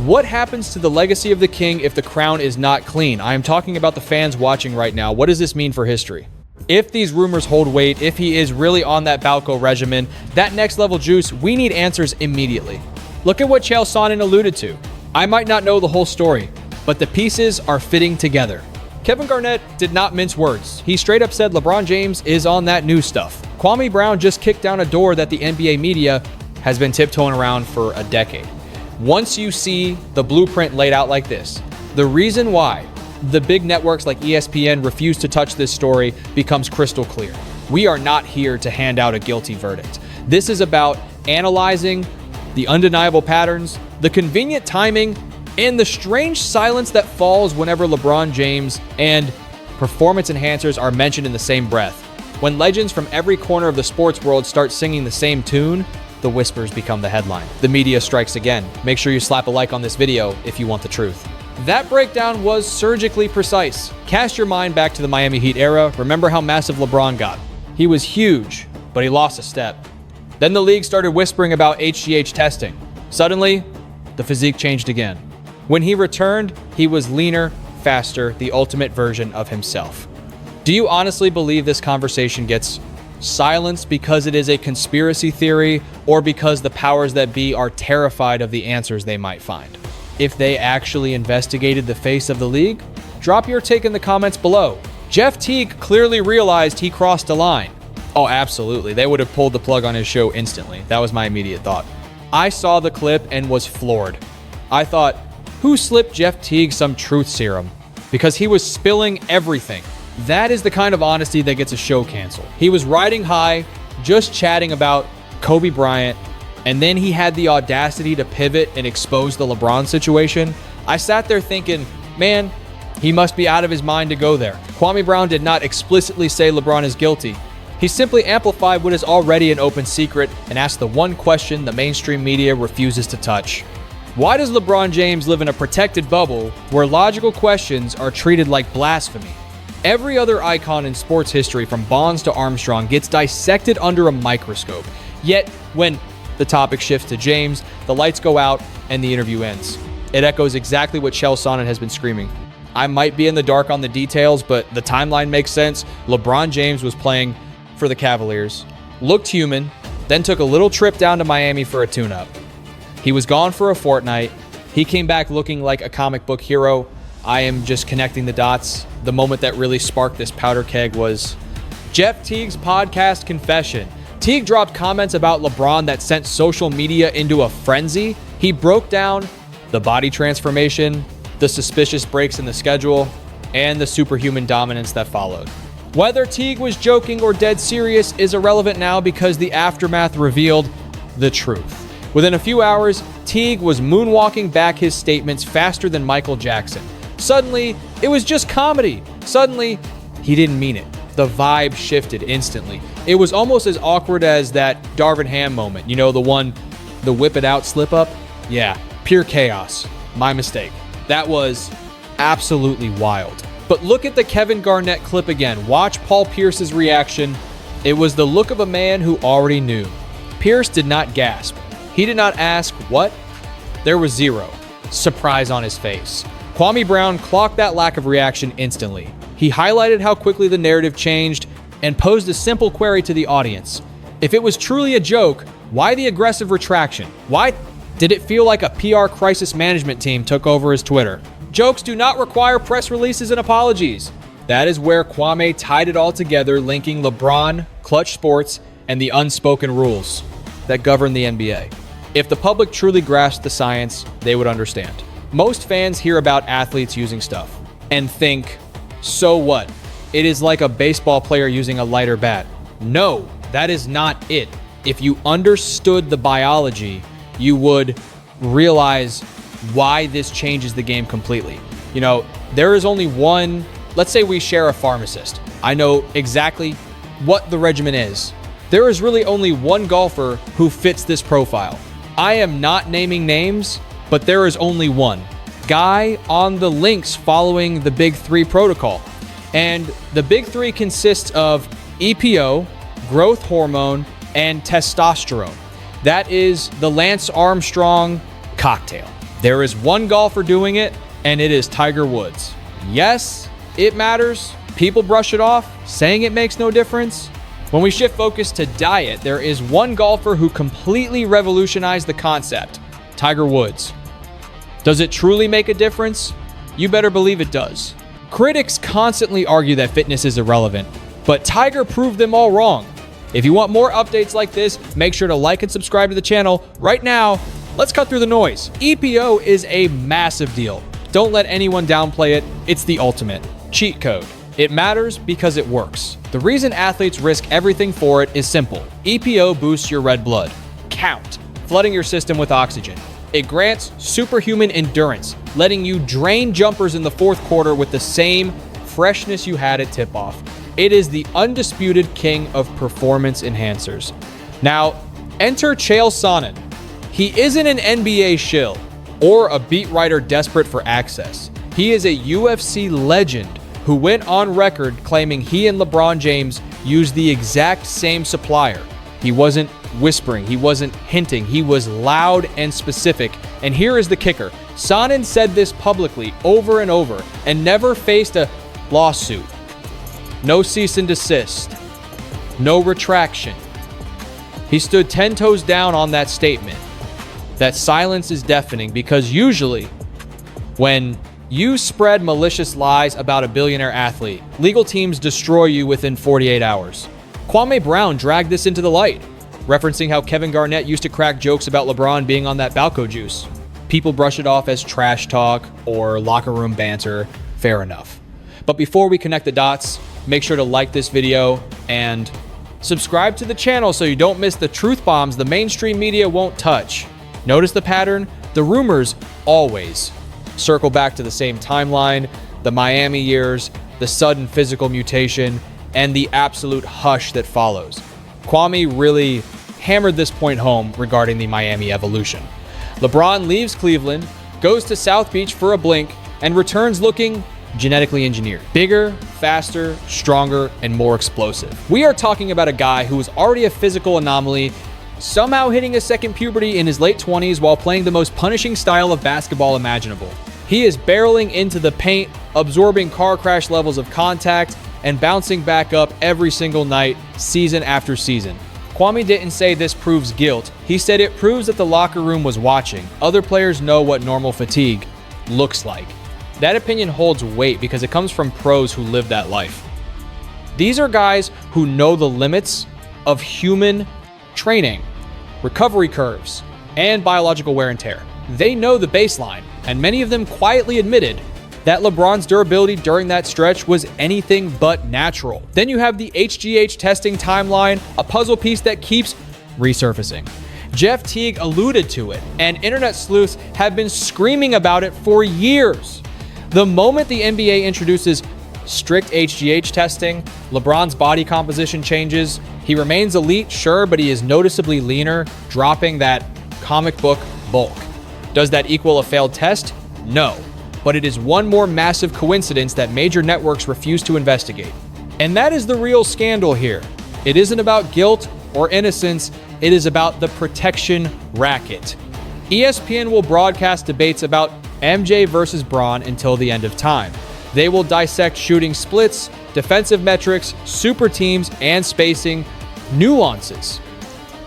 What happens to the legacy of the king if the crown is not clean? I am talking about the fans watching right now. What does this mean for history? If these rumors hold weight, if he is really on that Balco regimen, that next level juice, we need answers immediately. Look at what Chael Sonnen alluded to. I might not know the whole story, but the pieces are fitting together. Kevin Garnett did not mince words. He straight up said LeBron James is on that new stuff. Kwame Brown just kicked down a door that the NBA media has been tiptoeing around for a decade. Once you see the blueprint laid out like this, the reason why the big networks like ESPN refuse to touch this story becomes crystal clear. We are not here to hand out a guilty verdict. This is about analyzing the undeniable patterns, the convenient timing, and the strange silence that falls whenever LeBron James and performance enhancers are mentioned in the same breath. When legends from every corner of the sports world start singing the same tune, the whispers become the headline. The media strikes again. Make sure you slap a like on this video if you want the truth. That breakdown was surgically precise. Cast your mind back to the Miami Heat era. Remember how massive LeBron got. He was huge, but he lost a step. Then the league started whispering about HGH testing. Suddenly, the physique changed again. When he returned, he was leaner, faster, the ultimate version of himself. Do you honestly believe this conversation gets silenced because it is a conspiracy theory or because the powers that be are terrified of the answers they might find? If they actually investigated the face of the league, drop your take in the comments below. Jeff Teague clearly realized he crossed a line. Oh, absolutely. They would have pulled the plug on his show instantly. That was my immediate thought. I saw the clip and was floored. I thought, who slipped Jeff Teague some truth serum? Because he was spilling everything. That is the kind of honesty that gets a show canceled. He was riding high, just chatting about Kobe Bryant, and then he had the audacity to pivot and expose the LeBron situation. I sat there thinking, man, he must be out of his mind to go there. Kwame Brown did not explicitly say LeBron is guilty. He simply amplified what is already an open secret and asked the one question the mainstream media refuses to touch. Why does LeBron James live in a protected bubble where logical questions are treated like blasphemy? Every other icon in sports history, from Bonds to Armstrong, gets dissected under a microscope. Yet, when the topic shifts to James, the lights go out and the interview ends. It echoes exactly what Chael Sonnen has been screaming. I might be in the dark on the details, but the timeline makes sense. LeBron James was playing for the Cavaliers, looked human, then took a little trip down to Miami for a tune-up. He was gone for a fortnight. He came back looking like a comic book hero. I am just connecting the dots. The moment that really sparked this powder keg was Jeff Teague's podcast confession. Teague dropped comments about LeBron that sent social media into a frenzy. He broke down the body transformation, the suspicious breaks in the schedule, and the superhuman dominance that followed. Whether Teague was joking or dead serious is irrelevant now because the aftermath revealed the truth. Within a few hours, Teague was moonwalking back his statements faster than Michael Jackson. Suddenly, it was just comedy. Suddenly, he didn't mean it. The vibe shifted instantly. It was almost as awkward as that Darvin Ham moment. You know, the whip it out slip up? Yeah, pure chaos. My mistake. That was absolutely wild. But look at the Kevin Garnett clip again. Watch Paul Pierce's reaction. It was the look of a man who already knew. Pierce did not gasp. He did not ask, what? There was zero surprise on his face. Kwame Brown clocked that lack of reaction instantly. He highlighted how quickly the narrative changed and posed a simple query to the audience. If it was truly a joke, why the aggressive retraction? Why did it feel like a PR crisis management team took over his Twitter? Jokes do not require press releases and apologies. That is where Kwame tied it all together, linking LeBron, clutch sports, and the unspoken rules that govern the NBA. If the public truly grasped the science, they would understand. Most fans hear about athletes using stuff and think, so what? It is like a baseball player using a lighter bat. No, that is not it. If you understood the biology, you would realize why this changes the game completely. You know, there is only one, let's say we share a pharmacist. I know exactly what the regimen is. There is really only one golfer who fits this profile. I am not naming names, but there is only one guy on the links following the Big Three protocol. And the Big Three consists of EPO, growth hormone, and testosterone. That is the Lance Armstrong cocktail. There is one golfer doing it, and it is Tiger Woods. Yes, it matters. People brush it off, saying it makes no difference. When we shift focus to diet, there is one golfer who completely revolutionized the concept, Tiger Woods. Does it truly make a difference? You better believe it does. Critics constantly argue that fitness is irrelevant, but Tiger proved them all wrong. If you want more updates like this, make sure to like and subscribe to the channel. Right now, let's cut through the noise. EPO is a massive deal. Don't let anyone downplay it. It's the ultimate cheat code. It matters because it works. The reason athletes risk everything for it is simple. EPO boosts your red blood count, flooding your system with oxygen. It grants superhuman endurance, letting you drain jumpers in the fourth quarter with the same freshness you had at tip-off. It is the undisputed king of performance enhancers. Now, enter Chael Sonnen. He isn't an NBA shill or a beat writer desperate for access. He is a UFC legend who went on record claiming he and LeBron James used the exact same supplier. He wasn't whispering, he wasn't hinting, he was loud and specific. And here is the kicker. Sonnen said this publicly over and over and never faced a lawsuit. No cease and desist. No retraction. He stood 10 toes down on that statement. That silence is deafening because usually when you spread malicious lies about a billionaire athlete, legal teams destroy you within 48 hours. Kwame Brown dragged this into the light, referencing how Kevin Garnett used to crack jokes about LeBron being on that Balco juice. People brush it off as trash talk or locker room banter. Fair enough. But before we connect the dots, make sure to like this video and subscribe to the channel so you don't miss the truth bombs the mainstream media won't touch. Notice the pattern? The rumors always circle back to the same timeline, the Miami years, the sudden physical mutation, and the absolute hush that follows. Kwame really hammered this point home regarding the Miami evolution. LeBron leaves Cleveland, goes to South Beach for a blink, and returns looking genetically engineered. Bigger, faster, stronger, and more explosive. We are talking about a guy who was already a physical anomaly, somehow hitting a second puberty in his late 20s while playing the most punishing style of basketball imaginable. He is barreling into the paint, absorbing car crash levels of contact, and bouncing back up every single night, season after season. Kwame didn't say this proves guilt. He said it proves that the locker room was watching. Other players know what normal fatigue looks like. That opinion holds weight because it comes from pros who live that life. These are guys who know the limits of human training, recovery curves, and biological wear and tear. They know the baseline, and many of them quietly admitted that LeBron's durability during that stretch was anything but natural. Then you have the HGH testing timeline, a puzzle piece that keeps resurfacing. Jeff Teague alluded to it, and internet sleuths have been screaming about it for years. The moment the NBA introduces strict HGH testing, LeBron's body composition changes. He remains elite, sure, but he is noticeably leaner, dropping that comic book bulk. Does that equal a failed test? No. But it is one more massive coincidence that major networks refuse to investigate. And that is the real scandal here. It isn't about guilt or innocence, it is about the protection racket. ESPN will broadcast debates about MJ versus Bron until the end of time. They will dissect shooting splits, defensive metrics, super teams, and spacing nuances.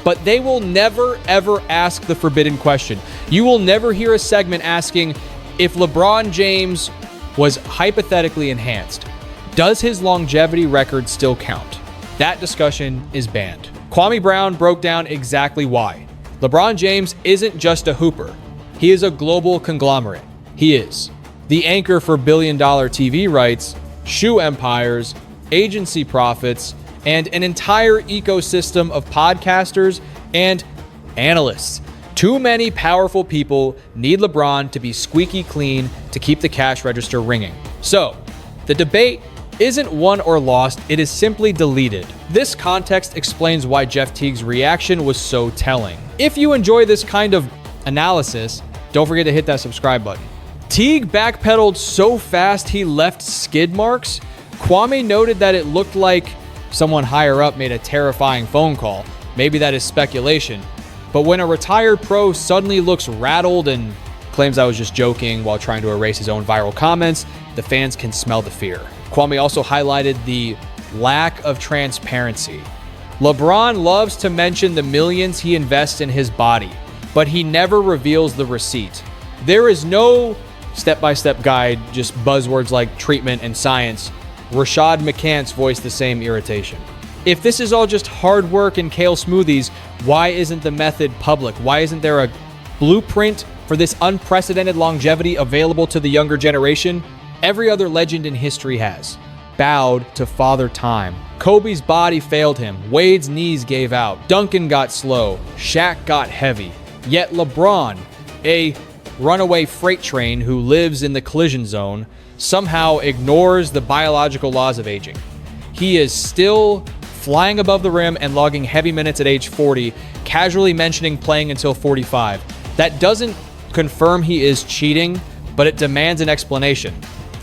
But they will never, ever ask the forbidden question. You will never hear a segment asking, if LeBron James was hypothetically enhanced, does his longevity record still count? That discussion is banned. Kwame Brown broke down exactly why. LeBron James isn't just a hooper. He is a global conglomerate. He is the anchor for billion-dollar TV rights, shoe empires, agency profits, and an entire ecosystem of podcasters and analysts. Too many powerful people need LeBron to be squeaky clean to keep the cash register ringing. So, the debate isn't won or lost, it is simply deleted. This context explains why Jeff Teague's reaction was so telling. If you enjoy this kind of analysis, don't forget to hit that subscribe button. Teague backpedaled so fast he left skid marks. Kwame noted that it looked like someone higher up made a terrifying phone call. Maybe that is speculation. But when a retired pro suddenly looks rattled and claims I was just joking while trying to erase his own viral comments. The fans can smell the fear. Kwame also highlighted the lack of transparency. LeBron loves to mention the millions he invests in his body, but he never reveals the receipt. There is no step-by-step guide, just buzzwords like treatment and science. Rashad McCants voiced the same irritation. If this is all just hard work and kale smoothies, why isn't the method public? Why isn't there a blueprint for this unprecedented longevity available to the younger generation? Every other legend in history has bowed to Father Time. Kobe's body failed him. Wade's knees gave out. Duncan got slow. Shaq got heavy. Yet LeBron, a runaway freight train who lives in the collision zone, somehow ignores the biological laws of aging. He is still flying above the rim and logging heavy minutes at age 40, casually mentioning playing until 45. That doesn't confirm he is cheating, but it demands an explanation.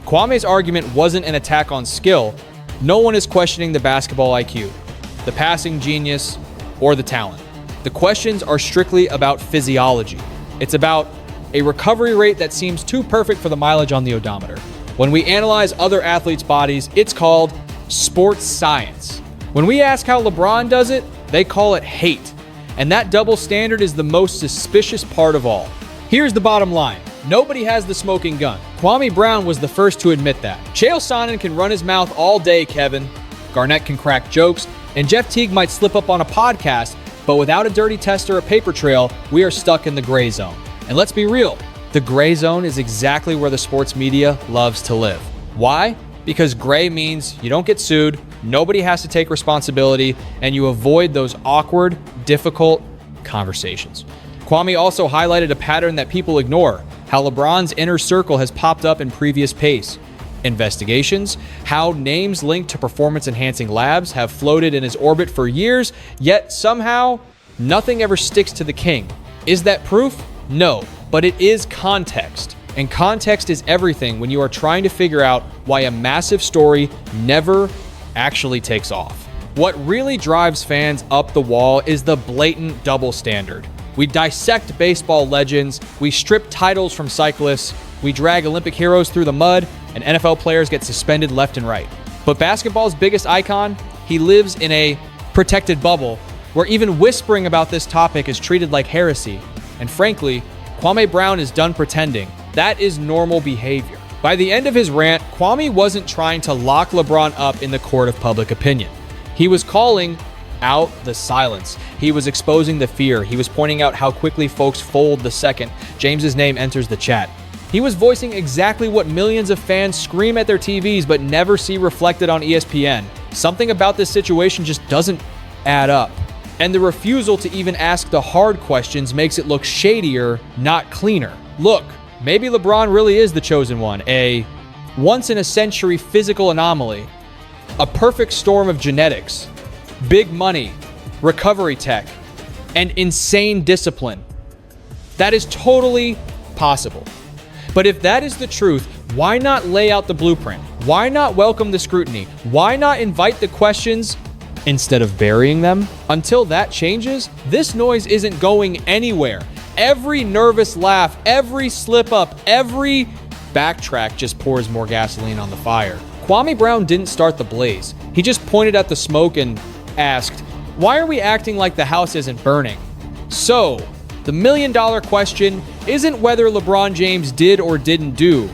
Kwame's argument wasn't an attack on skill. No one is questioning the basketball IQ, the passing genius, or the talent. The questions are strictly about physiology. It's about a recovery rate that seems too perfect for the mileage on the odometer. When we analyze other athletes' bodies, it's called sports science. When we ask how LeBron does it, they call it hate. And that double standard is the most suspicious part of all. Here's the bottom line. Nobody has the smoking gun. Kwame Brown was the first to admit that. Chael Sonnen can run his mouth all day, Kevin. Garnett can crack jokes, and Jeff Teague might slip up on a podcast, but without a dirty test or a paper trail, we are stuck in the gray zone. And let's be real, the gray zone is exactly where the sports media loves to live. Why? Because gray means you don't get sued, nobody has to take responsibility, and you avoid those awkward, difficult conversations. Kwame also highlighted a pattern that people ignore, how LeBron's inner circle has popped up in previous pace investigations, how names linked to performance-enhancing labs have floated in his orbit for years, yet somehow nothing ever sticks to the king. Is that proof? No, but it is context. And context is everything when you are trying to figure out why a massive story never actually takes off. What really drives fans up the wall is the blatant double standard. We dissect baseball legends, we strip titles from cyclists, we drag Olympic heroes through the mud, and NFL players get suspended left and right. But basketball's biggest icon, he lives in a protected bubble where even whispering about this topic is treated like heresy. And frankly, Kwame Brown is done pretending. That is normal behavior. By the end of his rant, Kwame wasn't trying to lock LeBron up in the court of public opinion. He was calling out the silence. He was exposing the fear. He was pointing out how quickly folks fold the second James's name enters the chat. He was voicing exactly what millions of fans scream at their TVs but never see reflected on ESPN. Something about this situation just doesn't add up. And the refusal to even ask the hard questions makes it look shadier, not cleaner. Look, maybe LeBron really is the chosen one, a once-in-a-century physical anomaly, a perfect storm of genetics, big money, recovery tech, and insane discipline. That is totally possible. But if that is the truth, why not lay out the blueprint? Why not welcome the scrutiny? Why not invite the questions instead of burying them? Until that changes, this noise isn't going anywhere. Every nervous laugh, every slip up, every backtrack just pours more gasoline on the fire. Kwame Brown didn't start the blaze. He just pointed at the smoke and asked, why are we acting like the house isn't burning? So, the million-dollar question isn't whether LeBron James did or didn't do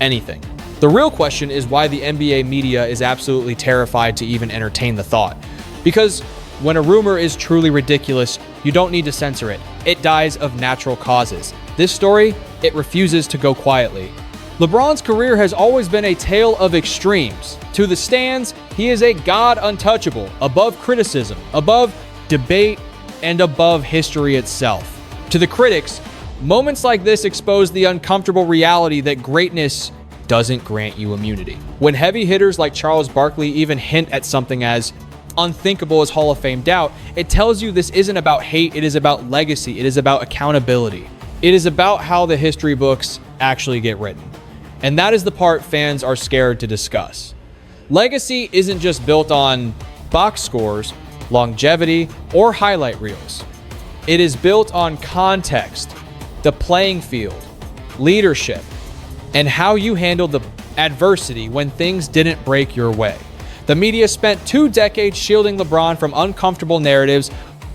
anything. The real question is why the NBA media is absolutely terrified to even entertain the thought. Because when a rumor is truly ridiculous, you don't need to censor it. It dies of natural causes. This story, it refuses to go quietly. LeBron's career has always been a tale of extremes. To the stands, he is a god untouchable, above criticism, above debate, and above history itself. To the critics, moments like this expose the uncomfortable reality that greatness doesn't grant you immunity. When heavy hitters like Charles Barkley even hint at something as unthinkable as Hall of Fame doubt, it tells you this isn't about hate, it is about legacy, it is about accountability. It is about how the history books actually get written. And that is the part fans are scared to discuss. Legacy isn't just built on box scores, longevity, or highlight reels. It is built on context, the playing field, leadership, and how you handled the adversity when things didn't break your way. The media spent 2 decades shielding LeBron from uncomfortable narratives,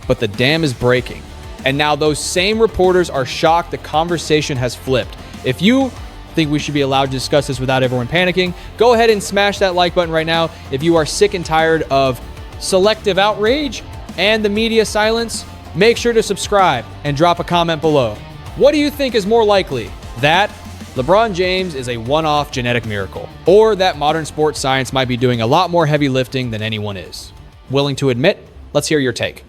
but the dam is breaking. And now those same reporters are shocked the conversation has flipped. If you think we should be allowed to discuss this without everyone panicking, go ahead and smash that like button right now. If you are sick and tired of selective outrage and the media silence, make sure to subscribe and drop a comment below. What do you think is more likely? That LeBron James is a one-off genetic miracle, or that modern sports science might be doing a lot more heavy lifting than anyone is willing to admit? Let's hear your take.